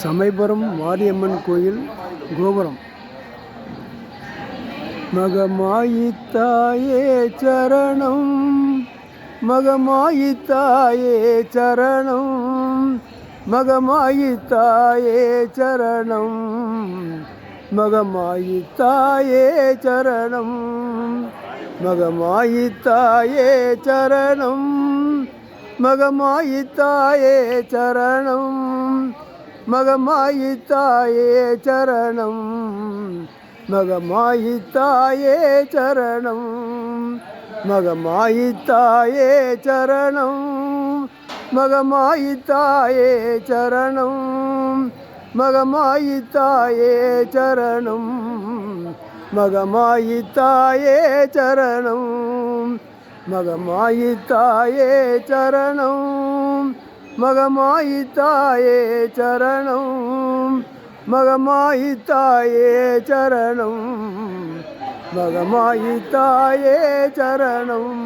சமயபுரம் மாரியம்மன் கோயில் கோபுரம். மகமாயித்தாயே சரணம், மகமாயித்தாயே சரணம், மகமாயித்தாயே சரணம், மகமாயித்தாயே சரணம், மகமாயித்தாயே சரணம், மகமாயித்தாயே சரணம், மகமாயித்தாயே சரணம், மகமாயித்தாயே சரணம், மகமாயித்தாயே சரணம், மகமாயித்தாயே சரணம், மகமாயித்தாயே சரணம், மகமாயித்தாயே சரணம், மகமாயித்தாயே சரணம், மகமாயித்தாயே சரணம், மகமாயித்தாயே சரணம், மகமாயித்தாயே சரணம்.